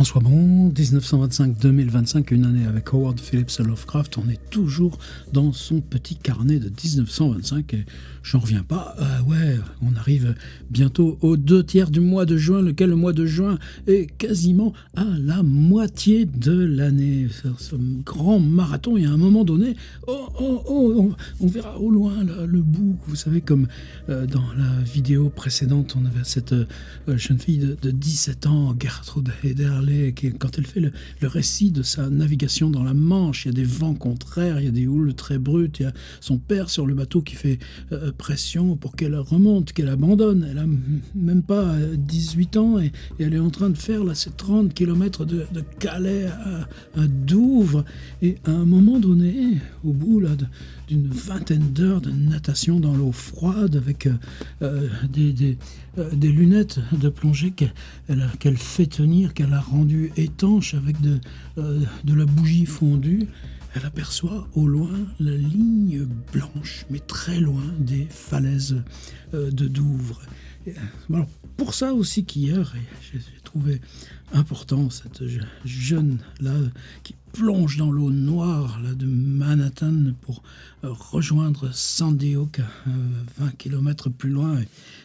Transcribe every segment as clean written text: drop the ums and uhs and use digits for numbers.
François Bon, 1925-2025, une année avec Howard Phillips Lovecraft. On est toujours dans son petit carnet de 1925 et j'en reviens pas. On arrive bientôt aux 2/3 du mois de juin, lequel le mois de juin est quasiment à la moitié de l'année. Ce grand marathon, et à un moment donné, on verra au loin là, le bout. Vous savez, comme dans la vidéo précédente, on avait cette jeune fille de 17 ans, Gertrude Hederle, qui, quand elle fait le récit de sa navigation dans la Manche, il y a des vents contraires, il y a des houles très brutes, il y a son père sur le bateau qui fait pression pour qu'elle remonte, qu'elle abandonne. Elle a même pas 18 ans et elle est en train de faire là, ces 30 km de Calais à Douvres. Et à un moment donné, au bout là, d'une vingtaine d'heures de natation dans l'eau froide avec des lunettes de plongée qu'elle fait tenir, qu'elle a rendues étanches avec de la bougie fondue, elle aperçoit au loin la ligne blanche, mais très loin des falaises de Douvres. Alors, pour ça aussi qu'hier, j'ai trouvé important cette jeune-là qui plonge dans l'eau noire là, de Manhattan pour rejoindre Sandy Hook 20 km plus loin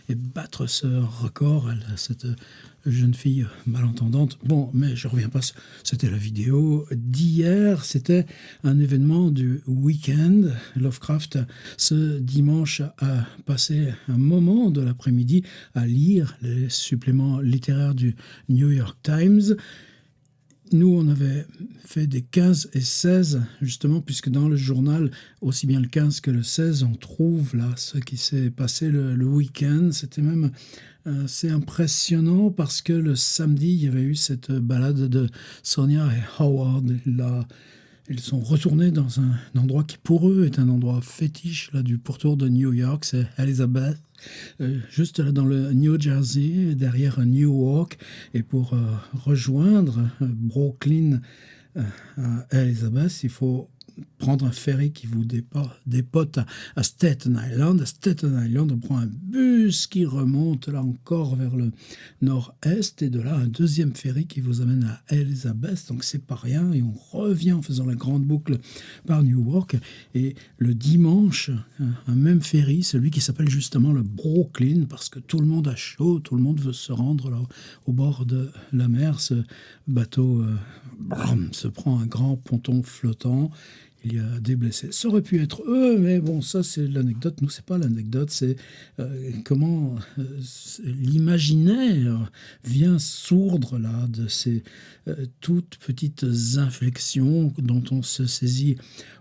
et battre ce record. Cette jeune fille malentendante. Bon, mais je reviens pas, c'était la vidéo d'hier, c'était un événement du week-end. Lovecraft, ce dimanche, a passé un moment de l'après-midi à lire les suppléments littéraires du New York Times. Nous, on avait fait des 15 et 16, justement, puisque dans le journal, aussi bien le 15 que le 16, on trouve là ce qui s'est passé le week-end. C'était même assez impressionnant parce que le samedi, il y avait eu cette balade de Sonia et Howard. Là, ils sont retournés dans un endroit qui, pour eux, est un endroit fétiche là, du pourtour de New York, c'est Elizabeth. Juste là dans le New Jersey, derrière Newark, et pour rejoindre Brooklyn à Elizabeth, il faut prendre un ferry qui vous dépote à Staten Island. À Staten Island, on prend un bus qui remonte là encore vers le nord-est, et de là un deuxième ferry qui vous amène à Elizabeth, donc c'est pas rien, et on revient en faisant la grande boucle par Newark. Et le dimanche, un même ferry, celui qui s'appelle justement le Brooklyn, parce que tout le monde a chaud, tout le monde veut se rendre là au bord de la mer. Ce bateau se prend un grand ponton flottant. Il y a des blessés. Ça aurait pu être eux, mais bon, ça c'est l'anecdote. Nous, c'est pas l'anecdote, c'est comment l'imaginaire vient sourdre là de ces toutes petites inflexions dont on se saisit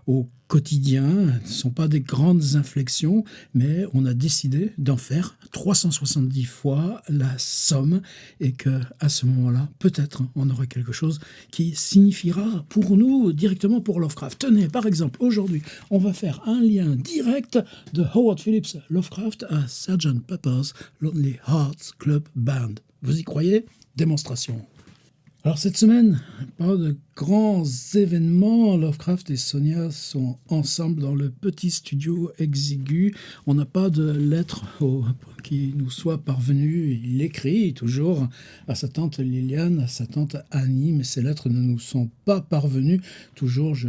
au quotidien. Ce ne sont pas des grandes inflexions, mais on a décidé d'en faire 370 fois la somme, et qu'à ce moment-là, peut-être, on aurait quelque chose qui signifiera pour nous, directement pour Lovecraft. Tenez, par exemple, aujourd'hui, on va faire un lien direct de Howard Phillips Lovecraft à Sgt. Pepper's Lonely Hearts Club Band. Vous y croyez? Démonstration. Alors cette semaine, pas de grands événements. Lovecraft et Sonia sont ensemble dans le petit studio exigu. On n'a pas de lettre qui nous soit parvenue. Il écrit toujours à sa tante Liliane, à sa tante Annie, mais ces lettres ne nous sont pas parvenues. Toujours, je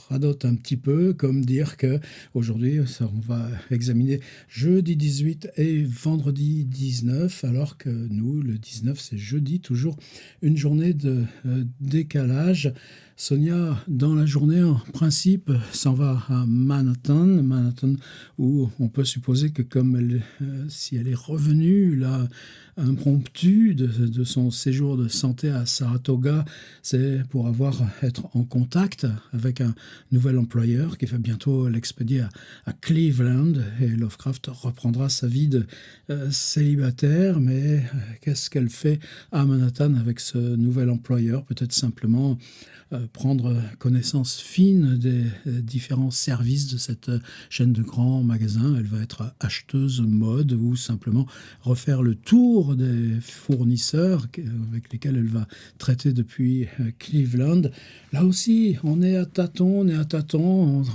radote un petit peu, comme dire que aujourd'hui, on va examiner jeudi 18 et vendredi 19, alors que nous, le 19, c'est jeudi, toujours une journée de décalage. Sonia, dans la journée, en principe, s'en va à Manhattan, où on peut supposer que comme si elle est revenue là, impromptue de son séjour de santé à Saratoga, c'est pour être en contact avec un nouvel employeur qui va bientôt l'expédier à Cleveland, et Lovecraft reprendra sa vie de célibataire. Mais qu'est-ce qu'elle fait à Manhattan avec ce nouvel employeur? Peut-être simplement prendre connaissance fine des différents services de cette chaîne de grands magasins. Elle va être acheteuse mode, ou simplement refaire le tour des fournisseurs avec lesquels elle va traiter depuis Cleveland. Là aussi, on est à tâtons,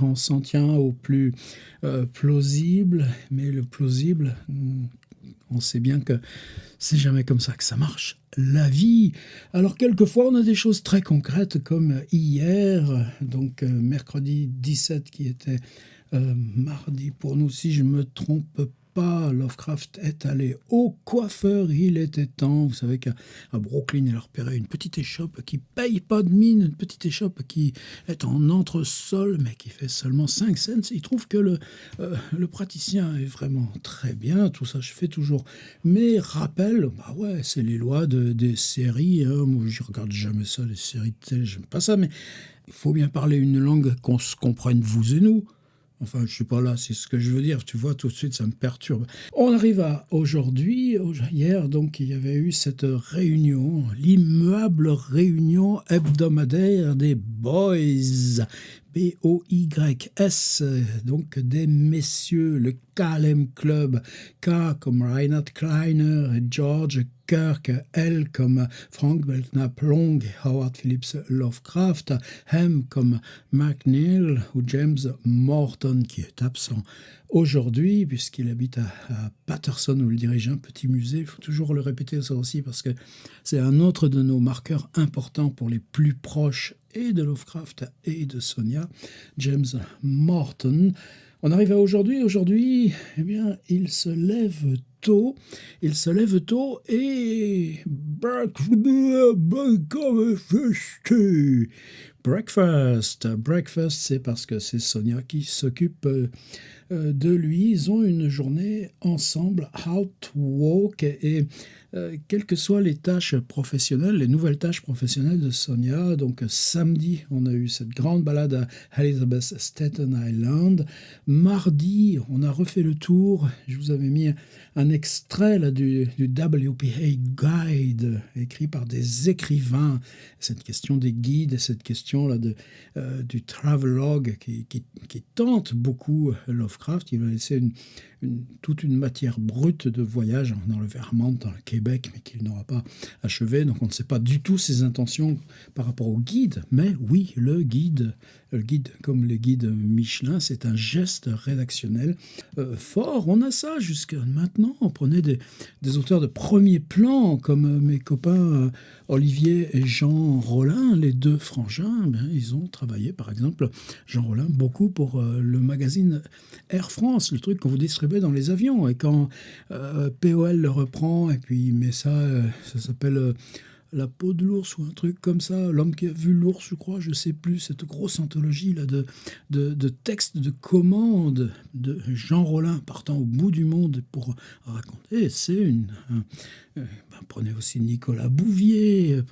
on s'en tient au plus plausible, mais le plausible, on sait bien que c'est jamais comme ça que ça marche, la vie. Alors quelquefois on a des choses très concrètes comme hier, donc mercredi 17 qui était mardi pour nous, si je me trompe pas, Lovecraft est allé au coiffeur, il était temps. Vous savez qu'à Brooklyn, il a repéré une petite échoppe qui paye pas de mine, une petite échoppe qui est en entresol, mais qui fait seulement 5 cents. Il trouve que le praticien est vraiment très bien, tout ça je fais toujours. Mais rappel, bah ouais, c'est les lois des séries, hein. Moi je regarde jamais ça, les séries de télé, j'aime pas ça, mais il faut bien parler une langue qu'on se comprenne, vous et nous. Enfin, je suis pas là, c'est ce que je veux dire. Tu vois, tout de suite, ça me perturbe. On arrive à aujourd'hui. Hier, donc, il y avait eu cette réunion, l'immuable réunion hebdomadaire des Boys. B-O-Y-S, donc des messieurs, le KLM Club, K comme Reinhard Kleiner et George Kirk, L comme Frank Belknap Long et Howard Phillips Lovecraft, M comme McNeil ou James Morton qui est absent aujourd'hui puisqu'il habite à Patterson où il dirige un petit musée. Il faut toujours le répéter ça aussi parce que c'est un autre de nos marqueurs importants pour les plus proches et de Lovecraft et de Sonia, James Morton. On arrive à aujourd'hui. Aujourd'hui, eh bien, il se lève tôt. Il se lève tôt et breakfast, c'est parce que c'est Sonia qui s'occupe de lui. Ils ont une journée ensemble, Outwalk, et quelles que soient les tâches professionnelles, les nouvelles tâches professionnelles de Sonia, donc samedi, on a eu cette grande balade à Elizabeth Staten Island. Mardi, on a refait le tour. Je vous avais mis un extrait là, du WPA Guide, écrit par des écrivains. Cette question des guides et cette question là, du travelogue qui tente beaucoup Lovecraft. Il va laisser toute une matière brute de voyage dans le Vermont, dans le Québec, mais qu'il n'aura pas achevé. Donc on ne sait pas du tout ses intentions par rapport au guide. Mais oui, le guide comme les guides Michelin, c'est un geste rédactionnel fort. On a ça jusqu'à maintenant. On prenait des auteurs de premier plan, comme mes copains Olivier et Jean Rollin, les deux frangins. Ils ont travaillé, par exemple, Jean Rollin, beaucoup pour le magazine Air France, le truc qu'on vous distribue dans les avions. Et quand POL le reprend, et puis il met ça, ça s'appelle La peau de l'ours ou un truc comme ça, L'homme qui a vu l'ours, je crois, je sais plus, cette grosse anthologie là de textes de commandes de Jean Rollin partant au bout du monde pour raconter. C'est prenez aussi Nicolas Bouvier.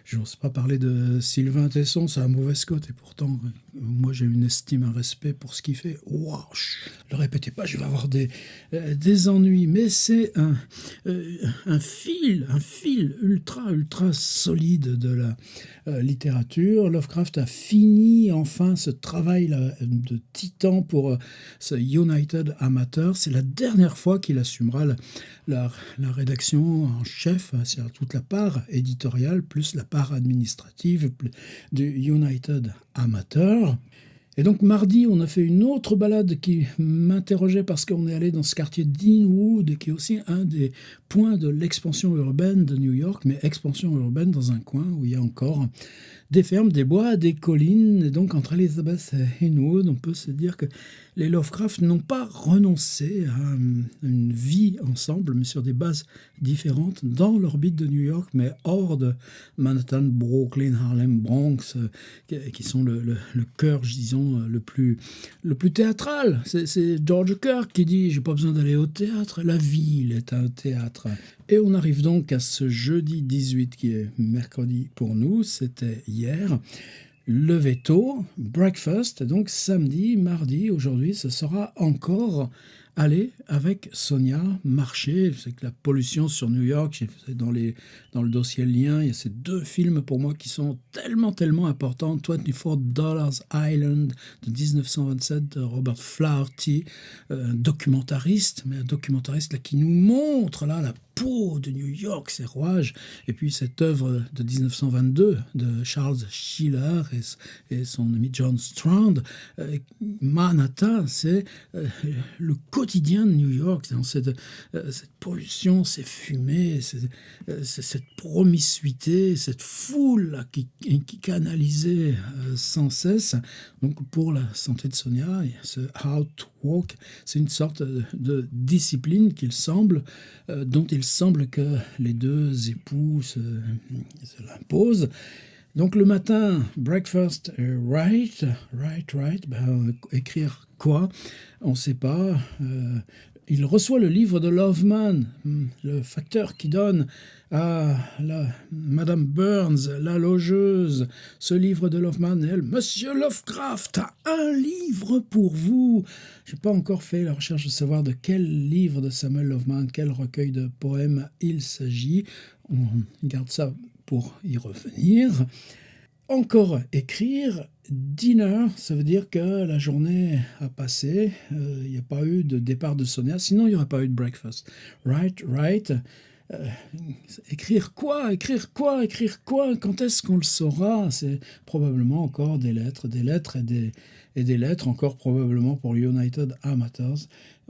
J'ose pas parler de Sylvain Tesson, c'est un mauvaise cote, et pourtant, moi j'ai une estime, un respect pour ce qu'il fait. Waouh, ne le répétez pas, je vais avoir des ennuis, mais c'est un fil ultra solide de la littérature. Lovecraft a fini enfin ce travail là, de titan pour ce United Amateur. C'est la dernière fois qu'il assumera la rédaction en chef, c'est-à-dire toute la part éditoriale plus la part administrative du United Amateur. Et donc mardi, on a fait une autre balade qui m'interrogeait parce qu'on est allé dans ce quartier d'Inwood, qui est aussi un des points de l'expansion urbaine de New York, mais expansion urbaine dans un coin où il y a encore des fermes, des bois, des collines. Et donc entre Elizabeth et Inwood, on peut se dire que les Lovecraft n'ont pas renoncé à une vie ensemble, mais sur des bases différentes, dans l'orbite de New York, mais hors de Manhattan, Brooklyn, Harlem, Bronx, qui sont le cœur, disons, le plus théâtral. C'est George Kirk qui dit « J'ai pas besoin d'aller au théâtre, la ville est un théâtre ». Et on arrive donc à ce jeudi 18, qui est mercredi pour nous, c'était hier. Lever tôt, breakfast, donc samedi, mardi, aujourd'hui, ce sera encore aller avec Sonia, marcher. C'est que la pollution sur New York, dans le dossier lien, il y a ces deux films pour moi qui sont tellement importants. $24 Island de 1927 de Robert Flaherty, documentariste, mais un documentariste là, qui nous montre là, la peau de New York, ses rouages, et puis cette œuvre de 1922 de Charles Schiller et son ami John Strand, Manhattan, c'est le quotidien de New York, dans cette pollution, ces fumées, cette promiscuité, cette foule là, qui canalisait sans cesse. Donc pour la santé de Sonia, ce How to Walk, c'est une sorte de discipline dont il semble que les deux époux se l'imposent. Donc le matin, breakfast, right, écrire quoi? On ne sait pas. Il reçoit le livre de Loveman, le facteur qui donne à Madame Burns, la logeuse, ce livre de Loveman. Elle, Monsieur Lovecraft a un livre pour vous. Je n'ai pas encore fait la recherche de savoir de quel livre de Samuel Loveman, quel recueil de poèmes il s'agit. On garde ça pour y revenir. Encore écrire, dinner, ça veut dire que la journée a passé, il n'y a pas eu de départ de Sonia, sinon il n'y aurait pas eu de breakfast. Right. Écrire quoi? Quand est-ce qu'on le saura? C'est probablement encore des lettres et des lettres, encore probablement pour United Amateurs.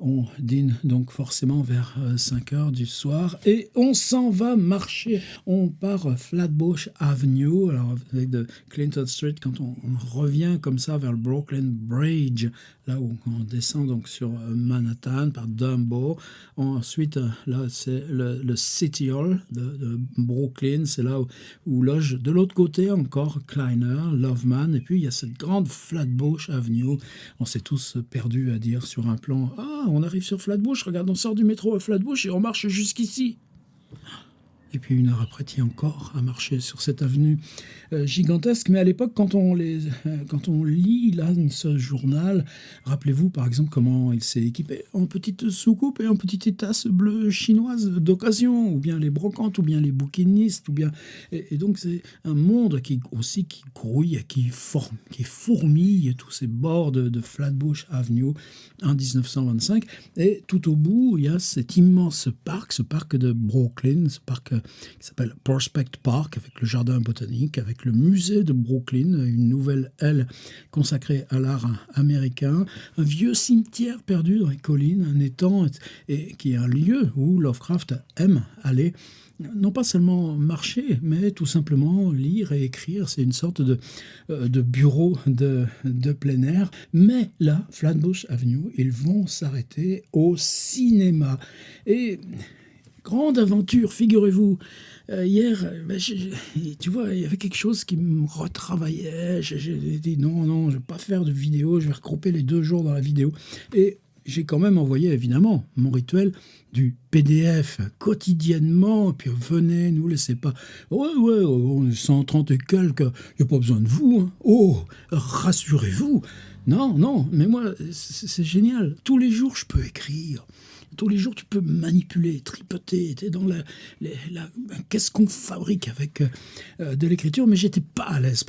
On dîne donc forcément vers 5 heures du soir et on s'en va marcher. On part Flatbush Avenue, alors avec de Clinton Street, quand on revient comme ça vers le Brooklyn Bridge, là où on descend donc sur Manhattan par Dumbo. Ensuite, là, c'est le City Hall de Brooklyn, c'est là où loge de l'autre côté encore Kleiner, Loveman, et puis il y a cette grande Flatbush Avenue. On s'est tous perdus à dire sur un plan, on arrive sur Flatbush, regarde, on sort du métro à Flatbush et on marche jusqu'ici. Et puis une heure après, il encore à marcher sur cette avenue gigantesque. Mais à l'époque, quand on lit là, ce journal, rappelez-vous par exemple comment il s'est équipé en petite soucoupe et en petite tasse bleue chinoise d'occasion, ou bien les brocantes, ou bien les bouquinistes, et donc c'est un monde qui grouille, qui fourmille tous ces bords de Flatbush Avenue en 1925. Et tout au bout, il y a cet immense parc, ce parc de Brooklyn, ce parc qui s'appelle Prospect Park, avec le jardin botanique, avec le musée de Brooklyn, une nouvelle aile consacrée à l'art américain, un vieux cimetière perdu dans les collines, un étang, et qui est un lieu où Lovecraft aime aller, non pas seulement marcher, mais tout simplement lire et écrire. C'est une sorte de bureau de plein air. Mais là, Flatbush Avenue, ils vont s'arrêter au cinéma. Et grande aventure, figurez-vous. Hier, tu vois, il y avait quelque chose qui me retravaillait. J'ai dit non, je ne vais pas faire de vidéo, je vais regrouper les 2 jours dans la vidéo. Et j'ai quand même envoyé, évidemment, mon rituel du PDF quotidiennement, puis venez, nous laissez pas. Ouais, on est 130 et quelques, il n'y a pas besoin de vous. Hein. Oh, rassurez-vous. Non, mais moi, c'est génial. Tous les jours, je peux écrire. Tous les jours, tu peux manipuler, tripoter. Tu es dans qu'est-ce qu'on fabrique avec de l'écriture? Mais j'étais pas à l'aise.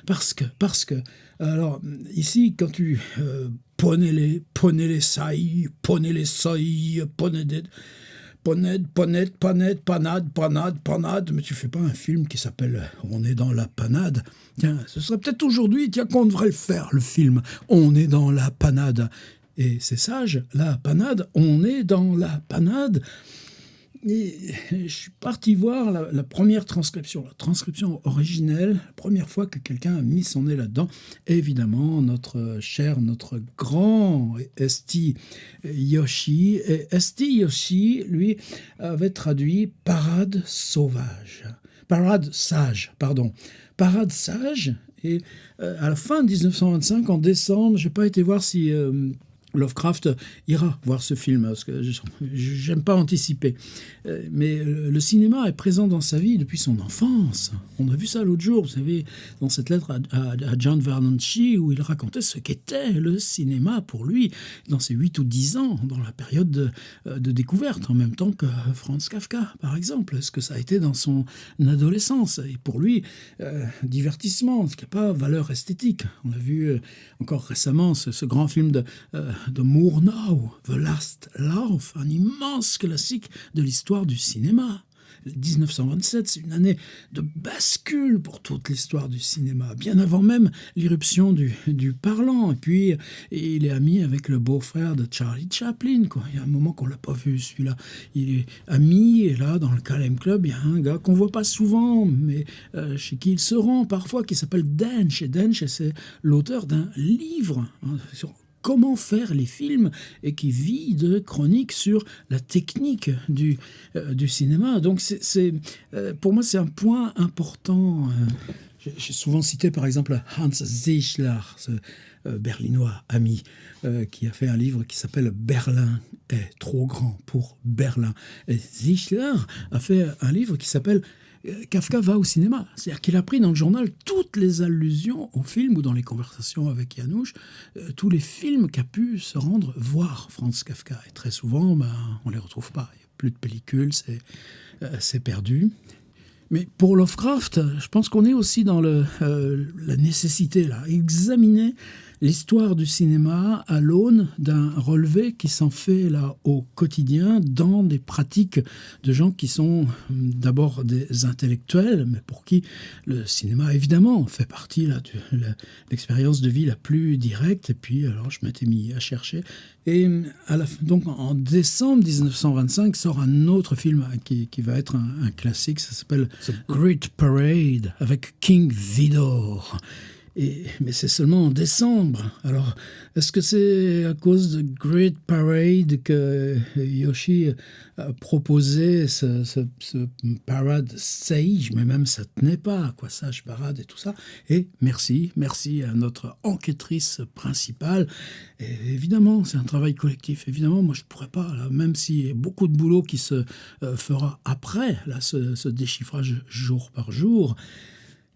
Parce que, alors, ici, quand tu poney les sailles, panade, mais tu fais pas un film qui s'appelle On est dans la panade. Tiens, ce serait peut-être aujourd'hui, qu'on devrait le faire, le film On est dans la panade. Et c'est sage, la panade, on est dans la panade. Et je suis parti voir la première transcription, la transcription originelle, la première fois que quelqu'un a mis son nez là-dedans. Et évidemment, notre grand Esti Yoshi. Et Esti Yoshi, lui, avait traduit Parade sage. Et à la fin de 1925, en décembre, je n'ai pas été voir si Lovecraft ira voir ce film, parce que j'aime pas anticiper. Mais le cinéma est présent dans sa vie depuis son enfance. On a vu ça l'autre jour, vous savez, dans cette lettre à John Vernon Shee, où il racontait ce qu'était le cinéma pour lui, dans ses 8 ou 10 ans, dans la période de découverte, en même temps que Franz Kafka, par exemple, ce que ça a été dans son adolescence. Et pour lui, divertissement, ce qui n'a pas valeur esthétique. On a vu encore récemment ce grand film de de Murnau, The Last Laugh, un immense classique de l'histoire du cinéma. 1927, c'est une année de bascule pour toute l'histoire du cinéma, bien avant même l'irruption du parlant. Et puis, il est ami avec le beau-frère de Charlie Chaplin, quoi. Il y a un moment qu'on l'a pas vu, celui-là. Il est ami, et là, dans le Calem Club, il y a un gars qu'on voit pas souvent, mais chez qui il se rend parfois, qui s'appelle Dench. Et Dench, c'est l'auteur d'un livre sur comment faire les films et qui vit de chroniques sur la technique du cinéma. Donc pour moi, c'est un point important. J'ai souvent cité par exemple Hans Ziegler, ce berlinois ami, qui a fait un livre qui s'appelle Berlin est trop grand pour Berlin. Et Ziegler a fait un livre qui s'appelle Kafka va au cinéma. C'est-à-dire qu'il a pris dans le journal toutes les allusions au film ou dans les conversations avec Janusz, tous les films qu'a pu se rendre voir Franz Kafka. Et très souvent, on ne les retrouve pas. Il n'y a plus de pellicules, c'est perdu. Mais pour Lovecraft, je pense qu'on est aussi dans la nécessité, là, examiner l'histoire du cinéma à l'aune d'un relevé qui s'en fait là au quotidien dans des pratiques de gens qui sont d'abord des intellectuels, mais pour qui le cinéma évidemment fait partie là, de l'expérience de vie la plus directe. Et puis alors je m'étais mis à chercher. Et donc en décembre 1925 sort un autre film qui va être un classique, ça s'appelle The Great Parade avec King Vidor. Mais c'est seulement en décembre. Alors, est-ce que c'est à cause de Great Parade que Yoshi a proposé ce parade sage? Mais même ça tenait pas, quoi, sage parade et tout ça. Et merci à notre enquêtrice principale. Et évidemment, c'est un travail collectif. Évidemment, moi, je ne pourrais pas, là, même s'il y a beaucoup de boulot qui se fera après là, ce déchiffrage jour par jour.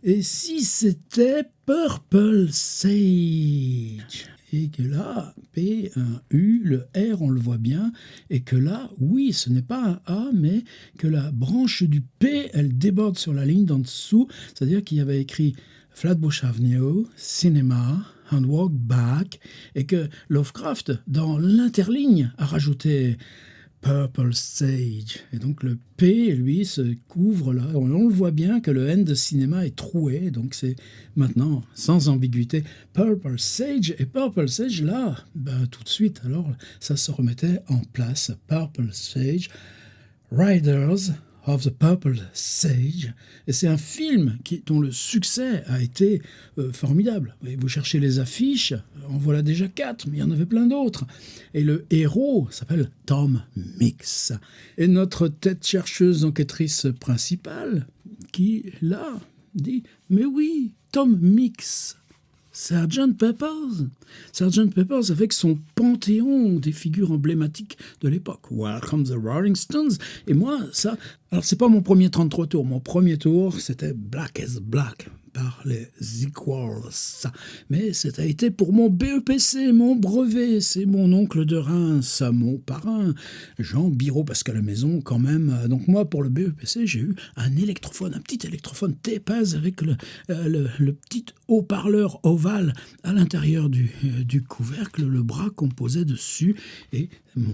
Et si c'était Purple Sage? Et que là, P, un U, le R, on le voit bien, et que là, oui, ce n'est pas un A, mais que la branche du P, elle déborde sur la ligne d'en dessous, c'est-à-dire qu'il y avait écrit Flatbush Avenue, Cinema, and Walk Back, et que Lovecraft, dans l'interligne, a rajouté Purple Sage. Et donc le P, lui, se couvre là. On le voit bien que le N de cinéma est troué. Donc c'est maintenant, sans ambiguïté, Purple Sage. Et Purple Sage, là, tout de suite, alors, ça se remettait en place. Purple Sage, Riders of the Purple Sage. Et c'est un film dont le succès a été formidable. Et vous cherchez les affiches, en voilà déjà 4, mais il y en avait plein d'autres. Et le héros s'appelle Tom Mix. Et notre tête chercheuse enquêtrice principale, qui, là, dit « Mais oui, Tom Mix !» Sgt. Pepper's. Sgt. Pepper's avec son panthéon des figures emblématiques de l'époque. Welcome the Rolling Stones. Et moi, ça... Alors, c'est pas mon premier 33 tours. Mon premier tour, c'était Black as Black par les Equals. Mais ça a été pour mon BEPC, mon brevet. C'est mon oncle de Reims, mon parrain, Jean Biro, parce qu'à la maison, quand même. Donc moi, pour le BEPC, j'ai eu un électrophone, un petit électrophone Tepaz avec le petit haut-parleur ovale à l'intérieur du couvercle, le bras qu'on posait dessus. Et mon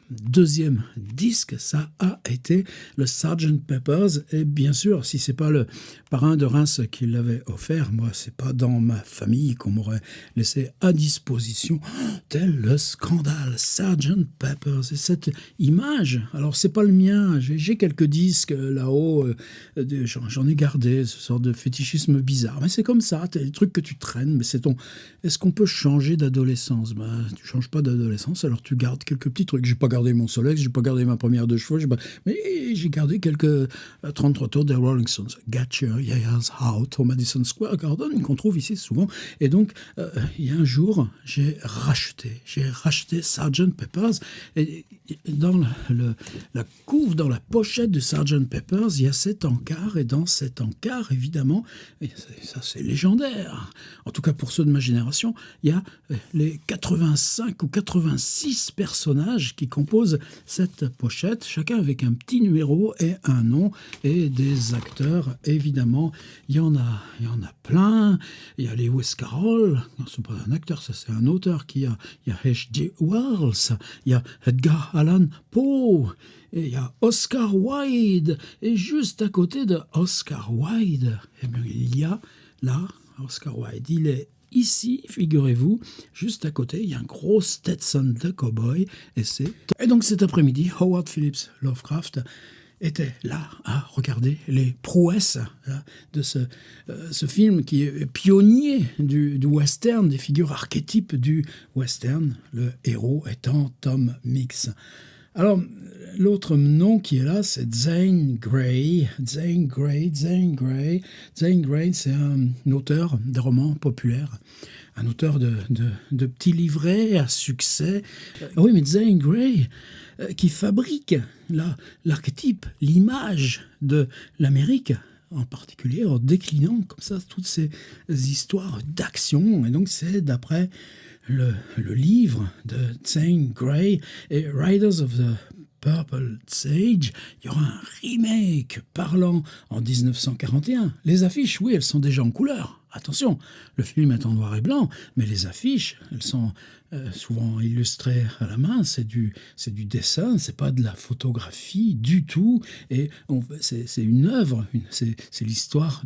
deuxième disque, ça a été le Sgt. Pepper's. Et bien sûr, si c'est pas le parrain de Reims qui l'avait offert, moi, c'est pas dans ma famille qu'on m'aurait laissé à disposition. Tel le scandale, Sgt. Pepper's. Et cette image, alors c'est pas le mien, j'ai quelques disques là-haut, j'en ai gardé, ce sort de fétichisme bizarre. Mais c'est comme ça, t'as des trucs que tu traînes, mais c'est ton... Est-ce qu'on peut changer d'adolescence? Tu changes pas d'adolescence, alors tu gardes quelques petits trucs. J'ai pas gardé mon Solex, j'ai pas gardé ma première de chevaux, mais j'ai gardé quelques 33 tours des Rolling Stones. Get Your Years Out au Madison Square Garden, qu'on trouve ici souvent. Et donc, il y a un jour, j'ai racheté Sgt. Pepper's. Et dans la couve, dans la pochette de Sgt. Pepper's, il y a cet encart. Et dans cet encart, évidemment, et ça c'est légendaire, en tout cas pour ceux de ma génération, il y a les 85 ou 86 personnages qui composent composent cette pochette, chacun avec un petit numéro et un nom, et des acteurs, évidemment, il y en a plein. Il y a Lewis Carroll, non, c'est pas un acteur, ça c'est un auteur, il y a H.G. Wells, il y a Edgar Allan Poe, et il y a Oscar Wilde, et juste à côté de Oscar Wilde, eh bien, il y a là, Oscar Wilde, il est ici, figurez-vous, juste à côté, il y a un gros Stetson de cow-boy, et donc cet après-midi, Howard Phillips Lovecraft était là à regarder les prouesses là, de ce film qui est pionnier du western, des figures archétypes du western, le héros étant Tom Mix. Alors, l'autre nom qui est là, c'est Zane Grey. Zane Grey, c'est un auteur de romans populaires, un auteur de petits livrets à succès. Oui, mais Zane Grey, qui fabrique l'archétype, l'image de l'Amérique, en particulier en déclinant comme ça toutes ces histoires d'action. Et donc c'est d'après le livre de Zane Grey et Riders of the Purple Sage, il y aura un remake parlant en 1941. Les affiches, oui, elles sont déjà en couleur. Attention, le film est en noir et blanc, mais les affiches, elles sont souvent illustrées à la main. C'est du dessin, c'est pas de la photographie du tout. Et c'est une œuvre, c'est l'histoire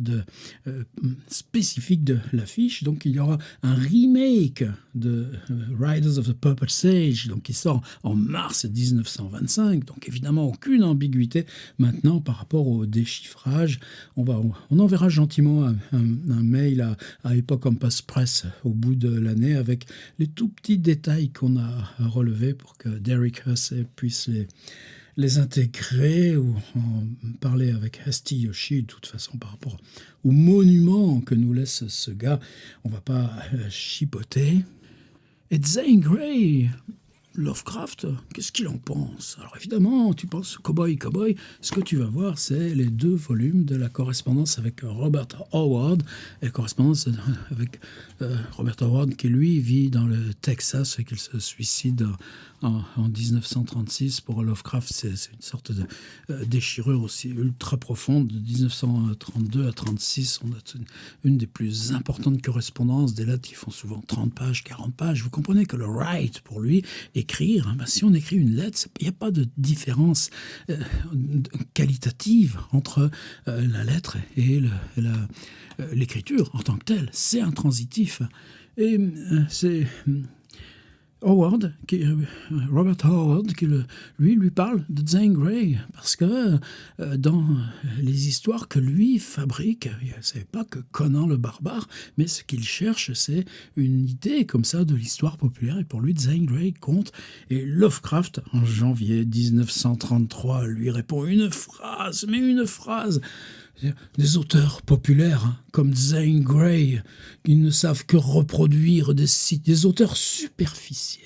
spécifique de l'affiche. Donc il y aura un remake de Riders of the Purple Sage, donc qui sort en mars 1925. Donc évidemment aucune ambiguïté maintenant par rapport au déchiffrage. On enverra gentiment un mail à Epoch Compass Press au bout de l'année avec les tout petits détails qu'on a relevés pour que Derek Hussey puisse les intégrer ou en parler avec Hesti Yoshi. De toute façon, par rapport au monument que nous laisse ce gars, on ne va pas chipoter. Et Zane Grey, Lovecraft, qu'est-ce qu'il en pense? Alors évidemment, tu penses Cowboy, ce que tu vas voir, c'est les 2 volumes de la correspondance avec Robert Howard, et la correspondance avec Robert Howard qui lui vit dans le Texas et qu'il se suicide en 1936. Pour Lovecraft, c'est une sorte de déchirure aussi ultra profonde. De 1932 à 36, on a une des plus importantes correspondances, des lettres qui font souvent 30 pages, 40 pages. Vous comprenez que le write, pour lui, écrire, si on écrit une lettre, il n'y a pas de différence qualitative entre la lettre et l'écriture en tant que telle. C'est intransitif. Et c'est Robert Howard, qui lui parle de Zane Grey, parce que dans les histoires que lui fabrique, c'est pas que Conan le barbare, mais ce qu'il cherche, c'est une idée comme ça de l'histoire populaire, et pour lui, Zane Grey compte. Et Lovecraft, en janvier 1933, lui répond une phrase. Des auteurs populaires comme Zane Grey, qui ne savent que reproduire des auteurs superficiels.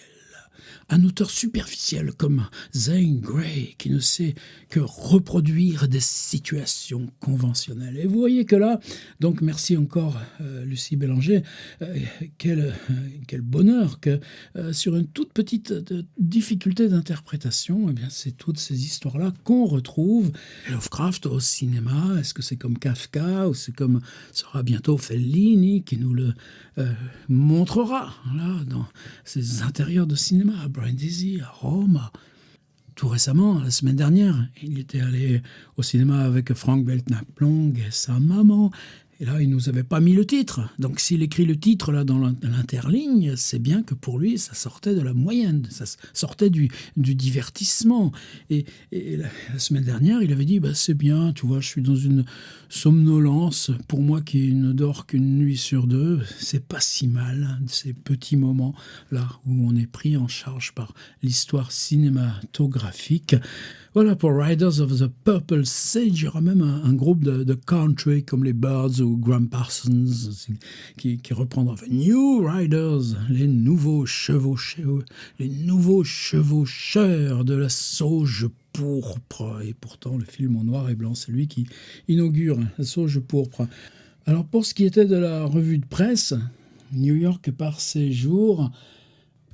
Un auteur superficiel comme Zane Grey, qui ne sait que reproduire des situations conventionnelles. Et vous voyez que là, donc merci encore Lucie Bélanger, quel bonheur que sur une toute petite difficulté d'interprétation, eh bien c'est toutes ces histoires-là qu'on retrouve. Lovecraft au cinéma, est-ce que c'est comme Kafka ou c'est comme sera bientôt Fellini qui nous le montrera là, dans ces intérieurs de cinéma, à Brindisi, à Rome. Tout récemment, la semaine dernière, il était allé au cinéma avec Frank Belknap-Long et sa maman. Et là, il nous avait pas mis le titre. Donc, s'il écrit le titre là dans l'interligne, c'est bien que pour lui, ça sortait de la moyenne, ça sortait du divertissement. Et la semaine dernière, il avait dit, c'est bien, tu vois, je suis dans une somnolence. Pour moi qui ne dors qu'une nuit sur 2, c'est pas si mal, ces petits moments là où on est pris en charge par l'histoire cinématographique. Voilà pour Riders of the Purple Sage. Il y aura même un groupe de country comme les Byrds ou Graham Parsons qui reprendra New Riders, les nouveaux chevaucheurs de la sauge pourpre. Et pourtant, le film en noir et blanc, c'est lui qui inaugure la sauge pourpre. Alors, pour ce qui était de la revue de presse, New York par ses jours,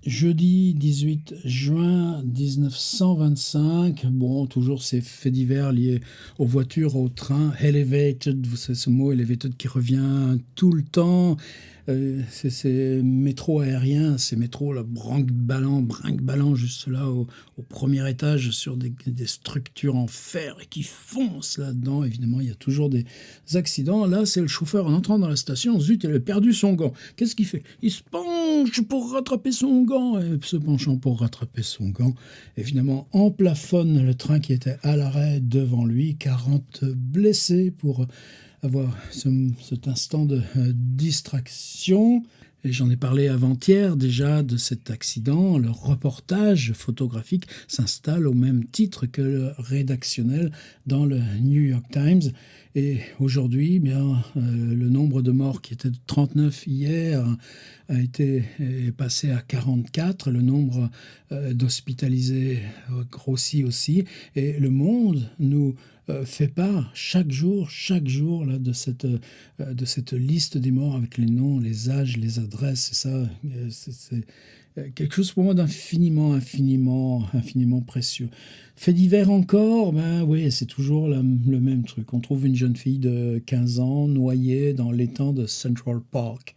Jeudi 18 juin 1925, bon, toujours ces faits divers liés aux voitures, aux trains, elevated, vous savez ce mot elevated qui revient tout le temps, c'est ces métros aériens, ces métros là, brinque-ballant juste là au premier étage sur des structures en fer et qui foncent là-dedans. Évidemment, il y a toujours des accidents. Là, c'est le chauffeur en entrant dans la station, zut, il a perdu son gant. Qu'est-ce qu'il fait? Il se penche pour rattraper son gant, et se penchant pour rattraper son gant, évidemment, emplafonne le train qui était à l'arrêt devant lui. 40 blessés pour avoir cet instant de distraction. Et j'en ai parlé avant-hier déjà de cet accident. Le reportage photographique s'installe au même titre que le rédactionnel dans le New York Times. Et aujourd'hui, bien, le nombre de morts qui était de 39 hier est passé à 44. Le nombre d'hospitalisés grossit aussi. Et le monde nous fait part chaque jour là, de cette liste des morts avec les noms, les âges, les adresses. Et ça, c'est quelque chose pour moi d'infiniment, infiniment précieux. Fait divers encore, ben oui, c'est toujours le même truc. On trouve une jeune fille de 15 ans noyée dans l'étang de Central Park.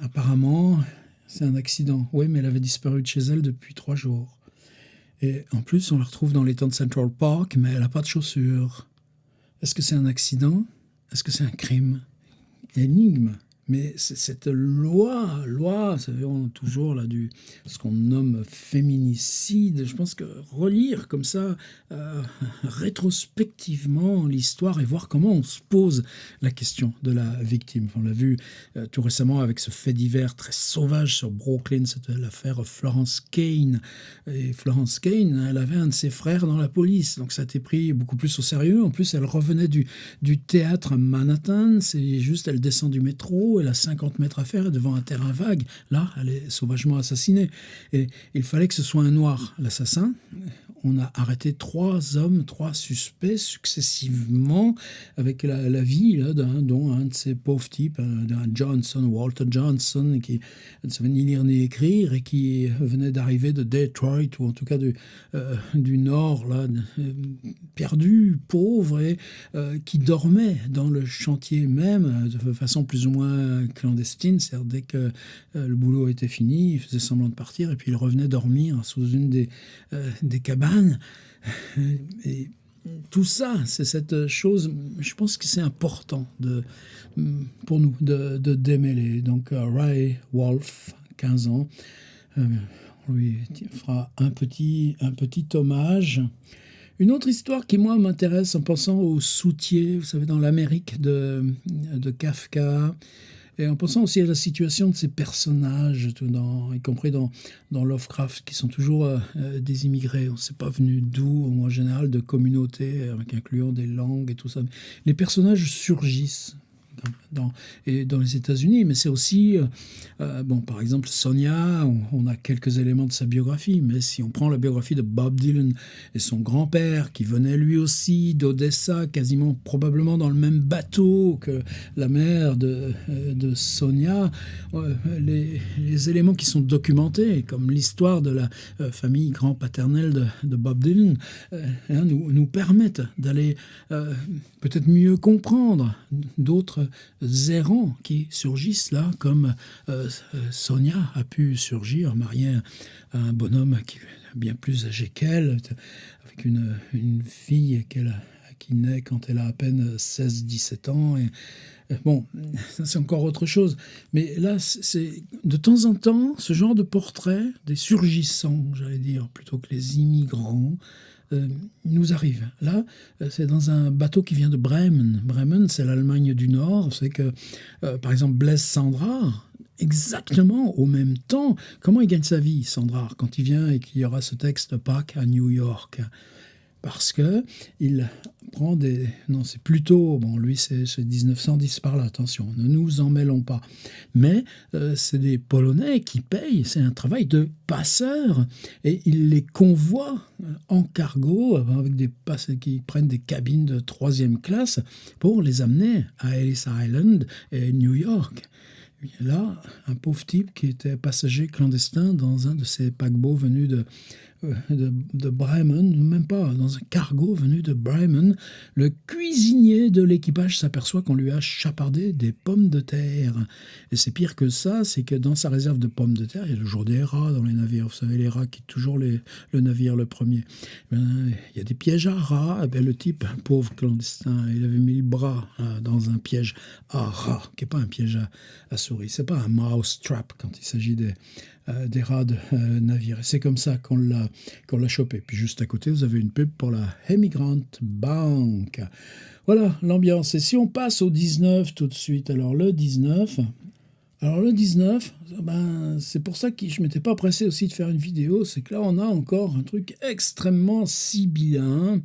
Apparemment, c'est un accident. Oui, mais elle avait disparu de chez elle depuis 3 jours. Et en plus, on la retrouve dans l'étang de Central Park, mais elle n'a pas de chaussures. Est-ce que c'est un accident? Est-ce que c'est un crime? Énigme. Mais cette loi, ça veut dire toujours là, ce qu'on nomme féminicide, je pense que relire comme ça, rétrospectivement l'histoire et voir comment on se pose la question de la victime. On l'a vu tout récemment avec ce fait divers très sauvage sur Brooklyn, c'était l'affaire Florence Kane. Et Florence Kane, elle avait un de ses frères dans la police, donc ça a été pris beaucoup plus au sérieux. En plus, elle revenait du théâtre à Manhattan, c'est juste, elle descend du métro, elle a 50 mètres à faire devant un terrain vague. Là, elle est sauvagement assassinée. Et il fallait que ce soit un noir, l'assassin. On a arrêté 3 suspects successivement avec la vie là, dont un de ces pauvres types, d'un Walter Johnson, qui ne savait ni lire ni écrire et qui venait d'arriver de Detroit, ou en tout cas du nord, là, perdu, pauvre, et qui dormait dans le chantier même, de façon plus ou moins clandestine. C'est-à-dire, dès que le boulot était fini, il faisait semblant de partir, et puis il revenait dormir sous une des cabanes. Et tout ça, c'est cette chose, je pense que c'est important pour nous de démêler. Donc Ray Wolf, 15 ans, on lui fera un petit hommage. Une autre histoire qui, moi, m'intéresse en pensant au soutier, vous savez, dans l'Amérique de Kafka, et en pensant aussi à la situation de ces personnages, y compris dans Lovecraft, qui sont toujours des immigrés. On ne sait pas venus d'où, ou en général de communautés, avec incluant des langues et tout ça. Les personnages surgissent dans les États-Unis, mais c'est aussi, par exemple, Sonia, on a quelques éléments de sa biographie, mais si on prend la biographie de Bob Dylan et son grand-père, qui venait lui aussi d'Odessa, quasiment probablement dans le même bateau que la mère de Sonia, les éléments qui sont documentés, comme l'histoire de la famille grand-paternelle de Bob Dylan, nous permettent d'aller peut-être mieux comprendre d'autres errants qui surgissent là, comme Sonia a pu surgir, mariée à un bonhomme qui est bien plus âgé qu'elle, avec une fille qui naît quand elle a à peine 16-17 ans. Et, bon, ça c'est encore autre chose. Mais là, c'est de temps en temps, ce genre de portrait des surgissants, j'allais dire, plutôt que les immigrants, nous arrive. Là, c'est dans un bateau qui vient de Bremen. Bremen, c'est l'Allemagne du Nord. C'est que, par exemple, Blaise Cendrars, exactement au même temps, comment il gagne sa vie, Cendrars, quand il vient et qu'il y aura ce texte Pâques à New York? Parce que il prend des... Non, c'est plutôt... Bon, lui, c'est 1910 par là, attention, ne nous en mêlons pas. Mais c'est des Polonais qui payent, c'est un travail de passeur. Et il les convoie en cargo, avec des passeurs qui prennent des cabines de 3e classe pour les amener à Ellis Island et New York. là, un pauvre type qui était passager clandestin dans un de ces paquebots venus de Bremen, même pas, dans un cargo venu de Bremen, le cuisinier de l'équipage s'aperçoit qu'on lui a chapardé des pommes de terre. Et c'est pire que ça, c'est que dans sa réserve de pommes de terre, il y a toujours des rats dans les navires. Vous savez, les rats quittent toujours le navire le premier. Il y a des pièges à rats. Et bien, le type, pauvre clandestin, il avait mis le bras dans un piège à rats, qui n'est pas un piège à souris. C'est pas un mouse trap quand il s'agit des rats de navire. Et c'est comme ça qu'on l'a chopé. Puis juste à côté, vous avez une pub pour la Emigrant Bank. Voilà l'ambiance. Et si on passe au 19 tout de suite, alors le 19, c'est pour ça que je ne m'étais pas pressé aussi de faire une vidéo, c'est que là on a encore un truc extrêmement sibyllin.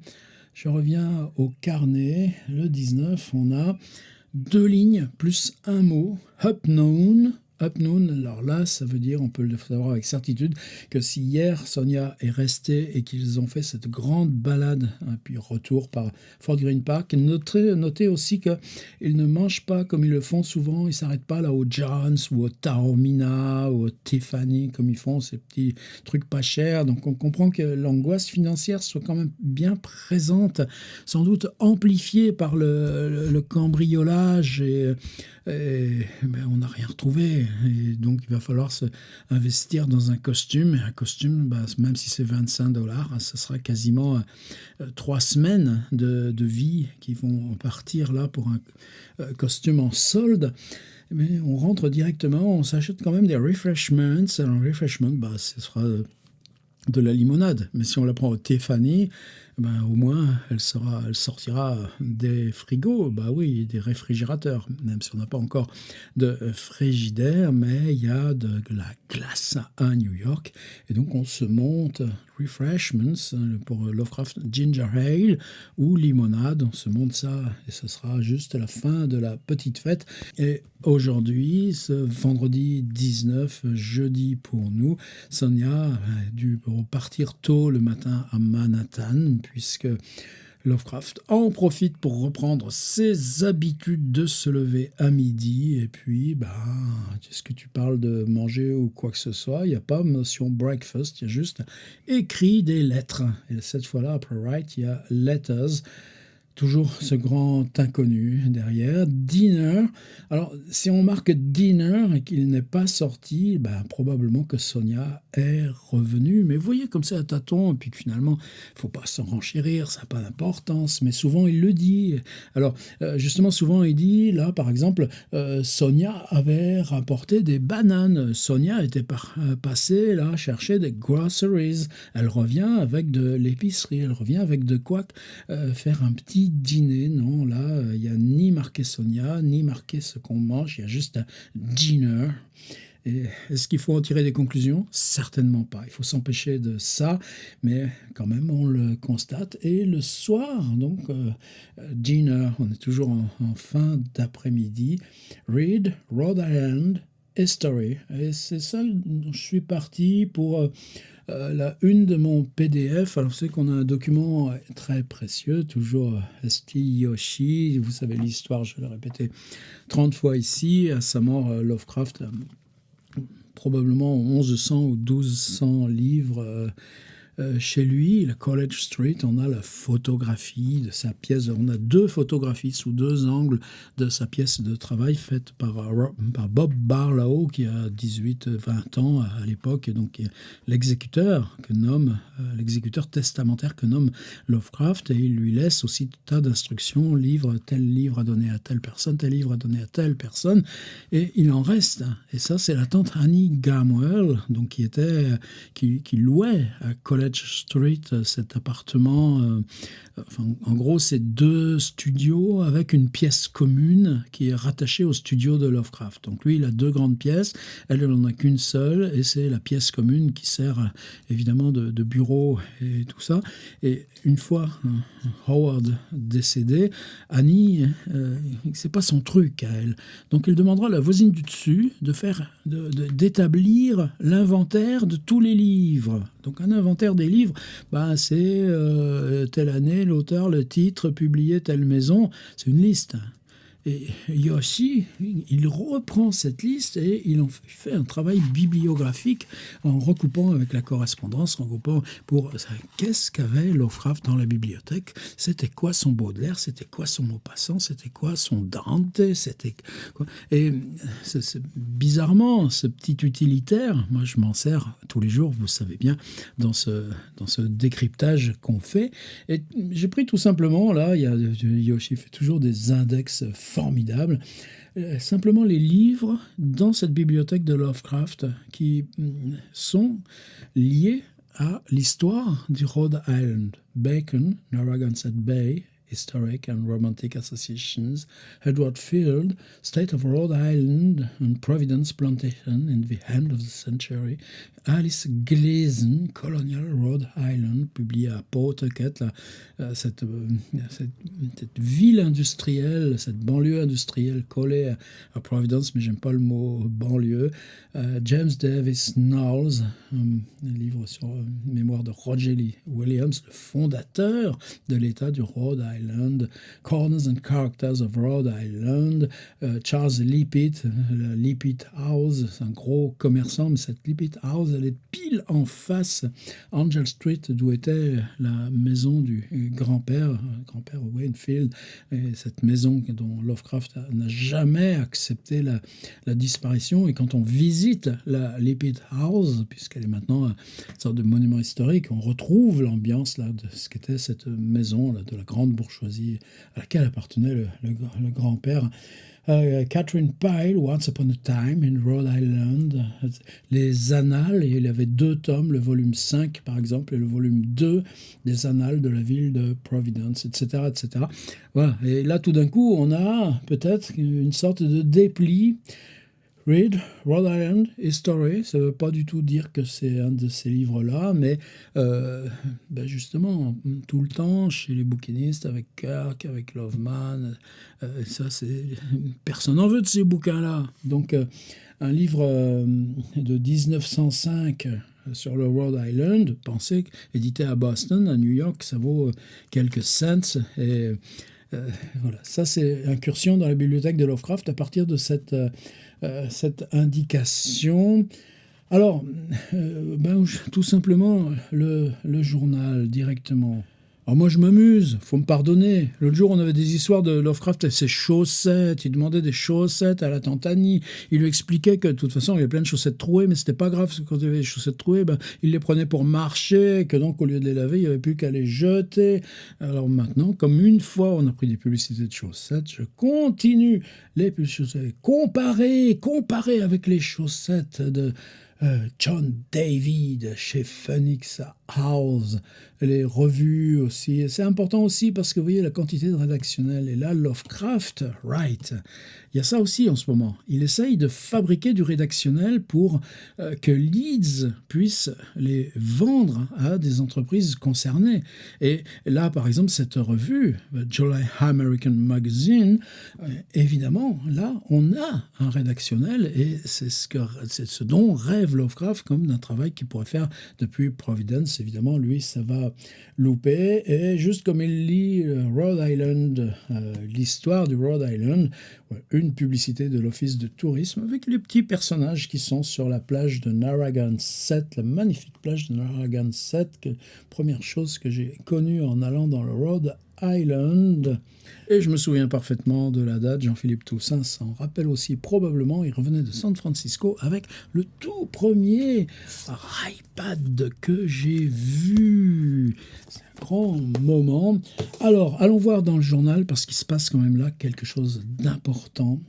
Je reviens au carnet. Le 19, on a 2 lignes plus un mot, up known. Up known, alors là, ça veut dire, on peut le savoir avec certitude, que si hier Sonia est restée et qu'ils ont fait cette grande balade, puis retour par Fort Green Park, notez aussi qu'ils ne mangent pas comme ils le font souvent, ils ne s'arrêtent pas là au John's ou au Taormina ou au Tiffany, comme ils font ces petits trucs pas chers. Donc on comprend que l'angoisse financière soit quand même bien présente, sans doute amplifiée par le cambriolage et on n'a rien retrouvé. Et donc, il va falloir investir dans un costume. Et un costume, même si c'est $25, ce sera quasiment 3 semaines de vie qui vont partir là pour un costume en solde. Mais on rentre directement, on s'achète quand même des refreshments. Alors, refreshment, ce sera de la limonade. Mais si on la prend au Tiffany, au moins, elle sortira des frigos, oui, des réfrigérateurs, même si on n'a pas encore de frigidaire, mais il y a de la glace à New York. Et donc, on se monte refreshments pour Lovecraft Ginger Ale ou limonade. On se monte ça et ce sera juste la fin de la petite fête. Et aujourd'hui, ce vendredi 19, jeudi pour nous, Sonia a dû repartir tôt le matin à Manhattan, puisque Lovecraft en profite pour reprendre ses habitudes de se lever à midi. Et puis, est-ce que tu parles de manger ou quoi que ce soit? Il n'y a pas notion breakfast, il y a juste écrit des lettres. Et cette fois-là, après write, il y a letters. Toujours ce grand inconnu derrière. Dinner. Alors, si on marque dinner et qu'il n'est pas sorti, probablement que Sonia est revenue. Mais vous voyez comme c'est à tâtons, et puis que finalement, il ne faut pas s'en renchérir, ça n'a pas d'importance. Mais souvent, il le dit. Alors, justement, souvent, il dit, là, par exemple, Sonia avait rapporté des bananes. Sonia était passée, là, chercher des groceries. Elle revient avec de l'épicerie. Elle revient avec de quoi faire un petit dîner. Non, là, il n'y a ni marqué Sonia, ni marqué ce qu'on mange, il y a juste un dinner. Et est-ce qu'il faut en tirer des conclusions? Certainement pas. Il faut s'empêcher de ça, mais quand même, on le constate. Et le soir, donc, dinner, on est toujours en fin d'après-midi. Read, Rhode Island History. Et c'est ça dont je suis parti pour la une de mon PDF. Alors, vous savez qu'on a un document très précieux, toujours St. Yoshi. Vous savez l'histoire, je l'ai répété 30 fois ici. À sa mort, Lovecraft probablement 1100 ou 1200 livres chez lui, la College Street. On a la photographie de sa pièce. On a 2 photographies sous 2 angles de sa pièce de travail faite par Bob Barlow, qui a 18-20 ans à l'époque, et donc l'exécuteur testamentaire que nomme Lovecraft, et il lui laisse aussi tout un tas d'instructions, tel livre à donner à telle personne, tel livre à donner à telle personne, et il en reste. Et ça, c'est la tante Annie Gamwell, donc qui louait à College Street cet appartement. En gros, c'est 2 studios avec une pièce commune qui est rattachée au studio de Lovecraft. Donc lui, il a 2 grandes pièces, elle n'en a qu'une seule, et c'est la pièce commune qui sert évidemment de bureau et tout ça. Et une fois Howard décédé, Annie, c'est pas son truc à elle. Donc elle demandera à la voisine du dessus d'établir l'inventaire de tous les livres. Donc un inventaire des livres, c'est telle année, l'auteur, le titre, publié telle maison, c'est une liste. Et Yoshi, il reprend cette liste et il en fait un travail bibliographique en recoupant avec la correspondance, en recoupant pour qu'est-ce qu'avait Lovecraft dans la bibliothèque, c'était quoi son Baudelaire, c'était quoi son Maupassant, c'était quoi son Dante, c'était quoi. Et bizarrement, ce petit utilitaire, moi je m'en sers tous les jours, vous savez bien, dans ce décryptage qu'on fait. Et j'ai pris tout simplement, là, Yoshi fait toujours des index formidables, simplement les livres dans cette bibliothèque de Lovecraft qui sont liés à l'histoire du Rhode Island. Bacon, Narragansett Bay, Historic and Romantic Associations, Edward Field, State of Rhode Island and Providence Plantation in the End of the Century, Alice Gleason, Colonial Rhode Island, publié à Pawtucket, cette ville industrielle, cette banlieue industrielle collée à Providence, mais j'aime pas le mot banlieue. James Davis Knowles, un livre sur mémoire de Roger Lee Williams, le fondateur de l'État du Rhode Island, Corners and Characters of Rhode Island, Charles Lippitt, la Lippitt House, c'est un gros commerçant, mais cette Lippitt House, elle est pile en face Angel Street, d'où était la maison du grand-père Wakefield, et cette maison dont Lovecraft n'a jamais accepté la disparition. Et quand on visite la Lippitt House, puisqu'elle est maintenant une sorte de monument historique, on retrouve l'ambiance là, de ce qu'était cette maison là, de la grande bourgeoisie à laquelle appartenait le grand-père. Catherine Pyle, Once Upon a Time in Rhode Island, les Annales, et il y avait 2 tomes, le volume 5 par exemple, et le volume 2 des Annales de la ville de Providence, etc. etc. Voilà. Et là tout d'un coup, on a peut-être une sorte de dépli. Read Rhode Island History, ça ne veut pas du tout dire que c'est un de ces livres-là, mais justement, tout le temps, chez les bouquinistes, avec Kirk, avec Loveman, personne n'en veut de ces bouquins-là. Donc, un livre de 1905 sur le Rhode Island, pensez, édité à Boston, à New York, ça vaut quelques cents, et voilà, ça c'est incursion dans la bibliothèque de Lovecraft à partir de cette indication. Alors, tout simplement le journal directement. Alors moi je m'amuse, faut me pardonner. L'autre jour on avait des histoires de Lovecraft et ses chaussettes, il demandait des chaussettes à la tante Annie, il lui expliquait que de toute façon il y avait plein de chaussettes trouées, mais c'était pas grave, parce que quand il y avait des chaussettes trouées, il les prenait pour marcher, que donc au lieu de les laver, il n'y avait plus qu'à les jeter. Alors maintenant, comme une fois on a pris des publicités de chaussettes, je continue les publicités, comparer avec les chaussettes de John David chez Phoenix House, les revues aussi. C'est important aussi parce que vous voyez la quantité de rédactionnel. Et là, Lovecraft, right, il y a ça aussi en ce moment. Il essaye de fabriquer du rédactionnel pour que Leeds puisse les vendre à des entreprises concernées. Et là, par exemple, cette revue, July American Magazine, évidemment, là, on a un rédactionnel et c'est ce dont rêve Lovecraft comme d'un travail qu'il pourrait faire depuis Providence. Évidemment, lui, ça va louper. Et juste comme il lit Rhode Island, l'histoire du Rhode Island, une publicité de l'Office de tourisme avec les petits personnages qui sont sur la plage de Narragansett, la magnifique plage de Narragansett, première chose que j'ai connue en allant dans le Rhode Island. Et je me souviens parfaitement de la date, Jean-Philippe Toussaint s'en rappelle aussi probablement, il revenait de San Francisco avec le tout premier iPad que j'ai vu. C'est un grand moment. Alors, allons voir dans le journal, parce qu'il se passe quand même là quelque chose d'important.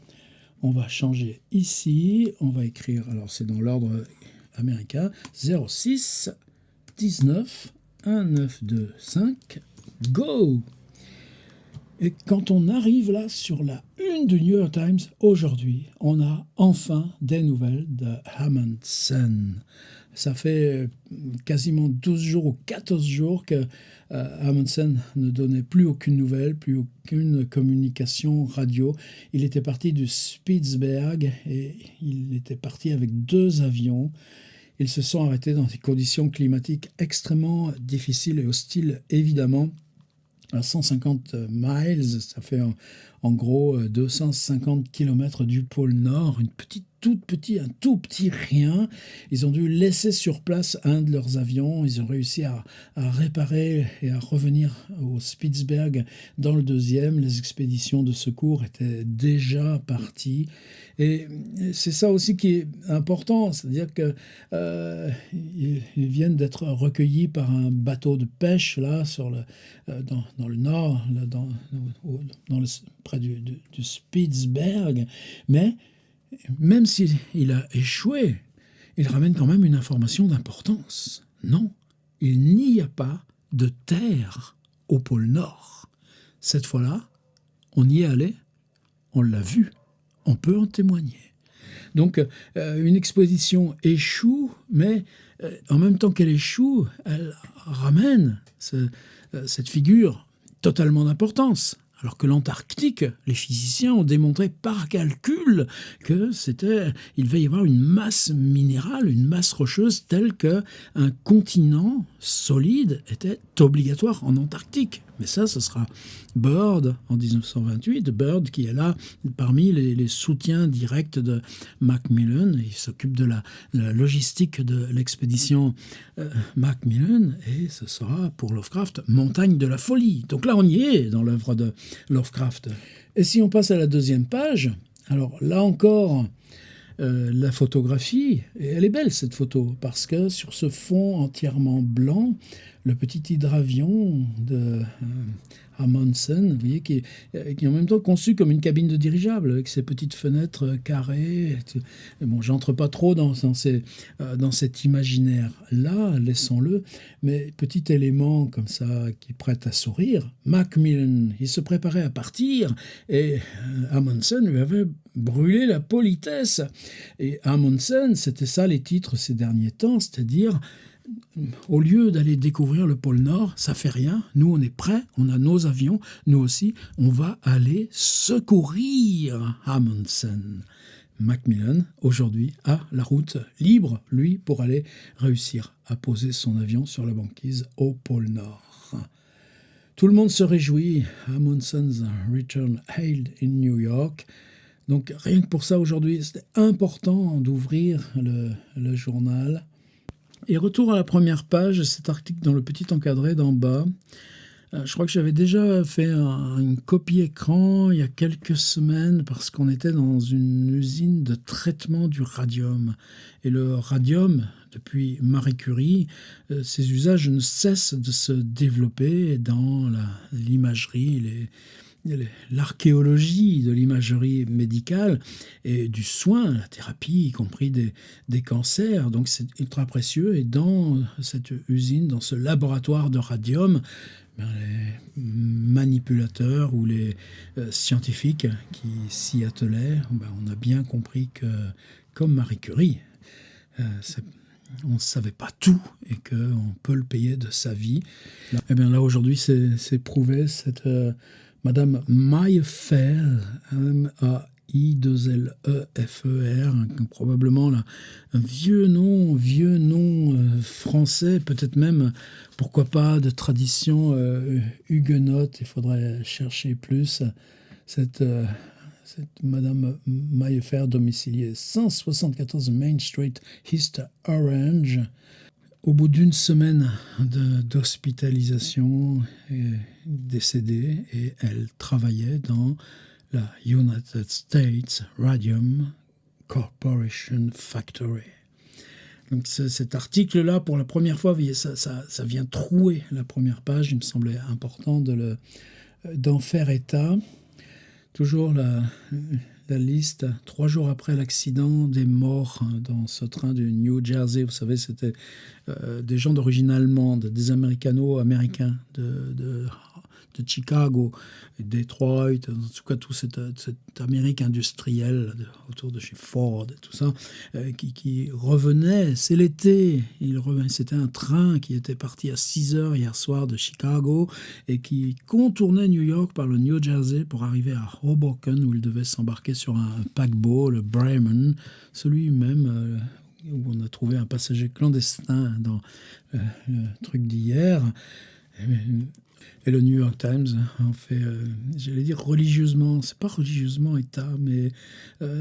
On va changer ici, on va écrire, alors c'est dans l'ordre américain, 06 19 1925, go! Et quand on arrive là sur la une du New York Times, aujourd'hui, on a enfin des nouvelles de Amundsen. Ça fait quasiment 12 jours ou 14 jours que Amundsen ne donnait plus aucune nouvelle, plus aucune communication radio. Il était parti du Spitzberg et il était parti avec 2 avions. Ils se sont arrêtés dans des conditions climatiques extrêmement difficiles et hostiles, évidemment. à 150 miles, ça fait en gros 250 kilomètres du pôle Nord, un tout petit rien. Ils ont dû laisser sur place un de leurs avions. Ils ont réussi à réparer et à revenir au Spitzberg dans le deuxième. Les expéditions de secours étaient déjà parties. Et c'est ça aussi qui est important, c'est-à-dire que ils viennent d'être recueillis par un bateau de pêche là dans le nord, là, près du Spitzberg, mais même s'il a échoué, il ramène quand même une information d'importance. Non, il n'y a pas de terre au pôle Nord. Cette fois-là, on y est allé, on l'a vu, on peut en témoigner. Donc, une exposition échoue, mais en même temps qu'elle échoue, elle ramène cette figure totalement d'importance. Alors que l'Antarctique, les physiciens ont démontré par calcul que il va y avoir une masse minérale, une masse rocheuse telle qu'un continent solide était obligatoire en Antarctique. Mais ça, ce sera Byrd en 1928. Byrd qui est là parmi les soutiens directs de Macmillan. Il s'occupe de la logistique de l'expédition Macmillan. Et ce sera pour Lovecraft Montagne de la folie. Donc là, on y est dans l'œuvre de Lovecraft. Et si on passe à la deuxième page, alors là encore, la photographie, et elle est belle cette photo, parce que sur ce fond entièrement blanc, le petit hydravion de Amundsen, vous voyez, qui est en même temps conçu comme une cabine de dirigeable, avec ses petites fenêtres carrées. Bon, j'entre pas trop dans cet imaginaire-là, laissons-le, mais petit élément comme ça qui prête à sourire. Macmillan, il se préparait à partir, et Amundsen lui avait brûlé la politesse. Et Amundsen, c'était ça les titres ces derniers temps, c'est-à-dire au lieu d'aller découvrir le pôle Nord, ça fait rien. Nous, on est prêts, on a nos avions, nous aussi, on va aller secourir Amundsen. Macmillan, aujourd'hui, a la route libre, lui, pour aller réussir à poser son avion sur la banquise au pôle Nord. Tout le monde se réjouit. Amundsen's return hailed in New York. Donc, rien que pour ça, aujourd'hui, c'était important d'ouvrir le journal. Et retour à la première page, cet article dans le petit encadré d'en bas. Je crois que j'avais déjà fait une copie écran il y a quelques semaines parce qu'on était dans une usine de traitement du radium. Et le radium, depuis Marie Curie, ses usages ne cessent de se développer dans l'imagerie, l'archéologie de l'imagerie médicale et du soin, la thérapie, y compris des cancers. Donc c'est ultra précieux. Et dans cette usine, dans ce laboratoire de radium, les manipulateurs ou les scientifiques qui s'y attelaient, on a bien compris que, comme Marie Curie, on ne savait pas tout et qu'on peut le payer de sa vie. Et bien là, aujourd'hui, c'est prouvé. Cette Madame Mayfair, M-A-I-2-L-E-F-E-R, probablement là, un vieux nom français, peut-être même, pourquoi pas, de tradition huguenote. Il faudrait chercher plus. Cette Madame Mayfair, domiciliée 174 Main Street, East Orange. Au bout d'une semaine d'hospitalisation, décédée, et elle travaillait dans la United States Radium Corporation Factory. Donc cet article-là, pour la première fois, ça vient trouer la première page. Il me semblait important d'en faire état. Toujours la liste, 3 jours après l'accident, des morts dans ce train du New Jersey. Vous savez, c'était des gens d'origine allemande, des américano-américains de Chicago, Detroit, en tout cas toute cette Amérique industrielle autour de chez Ford et tout ça, qui revenait, c'est l'été, c'était un train qui était parti à 6h hier soir de Chicago et qui contournait New York par le New Jersey pour arriver à Hoboken où il devait s'embarquer sur un paquebot, le Bremen, celui même où on a trouvé un passager clandestin dans le truc d'hier. Et le New York Times en fait, j'allais dire religieusement, c'est pas religieusement état, mais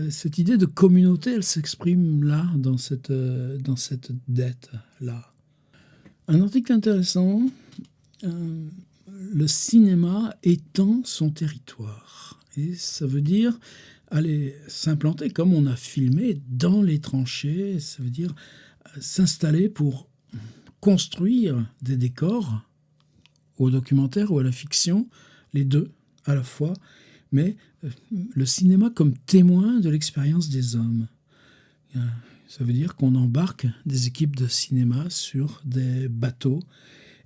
cette idée de communauté, elle s'exprime là, dans cette dette-là. Un article intéressant, le cinéma étend son territoire. Et ça veut dire aller s'implanter comme on a filmé dans les tranchées, ça veut dire s'installer pour construire des décors au documentaire ou à la fiction, les deux à la fois, mais le cinéma comme témoin de l'expérience des hommes. Ça veut dire qu'on embarque des équipes de cinéma sur des bateaux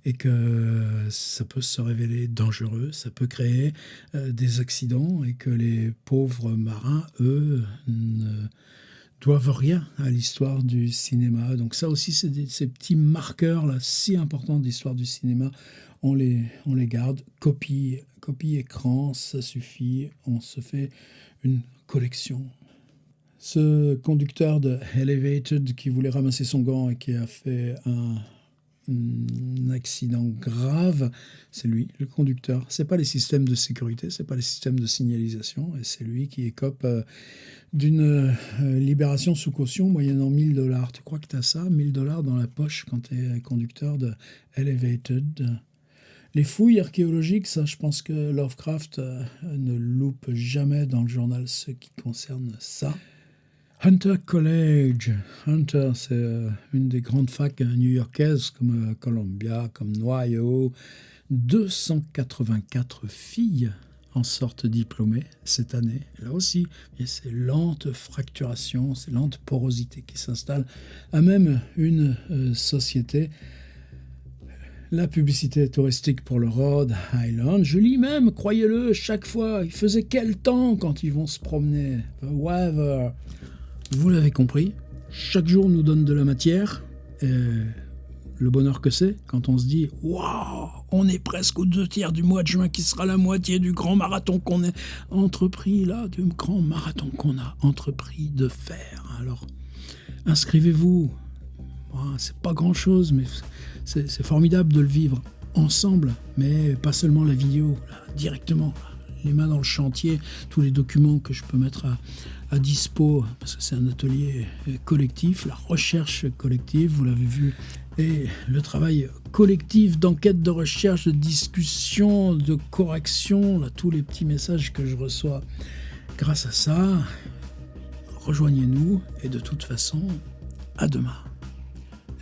et que ça peut se révéler dangereux, ça peut créer des accidents et que les pauvres marins, eux, ne doivent rien à l'histoire du cinéma. Donc ça aussi, c'est ces petits marqueurs-là si importants de l'histoire du cinéma. On les garde. Copie écran, ça suffit. On se fait une collection. Ce conducteur de Elevated qui voulait ramasser son gant et qui a fait un accident grave, c'est lui, le conducteur. C'est pas les systèmes de sécurité, c'est pas les systèmes de signalisation, et c'est lui qui écope d'une libération sous caution moyennant $1000. Tu crois que tu as ça, $1000 dans la poche quand tu es conducteur de Elevated? Les fouilles archéologiques, ça, je pense que Lovecraft ne loupe jamais dans le journal ce qui concerne ça. Hunter College. Hunter, c'est une des grandes facs new-yorkaises comme Columbia, comme Ohio. 284 filles en sortent diplômées cette année. Là aussi, il y a ces lentes fracturations, ces lentes porosités qui s'installent à même une société. La publicité touristique pour le Rhode Island, je lis même, croyez-le, chaque fois, il faisait quel temps quand ils vont se promener? Whatever. Vous l'avez compris, chaque jour nous donne de la matière, et le bonheur que c'est quand on se dit « Waouh, on est presque aux 2/3 du mois de juin qui sera la moitié du grand marathon qu'on a entrepris là, du grand marathon qu'on a entrepris de faire. » Alors, inscrivez-vous. C'est pas grand-chose, mais c'est formidable de le vivre ensemble, mais pas seulement la vidéo, là, directement, les mains dans le chantier, tous les documents que je peux mettre à dispo, parce que c'est un atelier collectif, la recherche collective, vous l'avez vu, et le travail collectif d'enquête, de recherche, de discussion, de correction, là, tous les petits messages que je reçois grâce à ça. Rejoignez-nous, et de toute façon, à demain.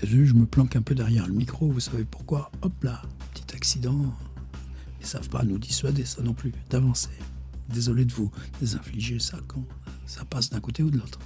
Je me planque un peu derrière le micro, vous savez pourquoi? Hop là, petit accident. Ils ne savent pas nous dissuader, ça non plus, d'avancer. Désolé de vous désinfliger ça quand ça passe d'un côté ou de l'autre.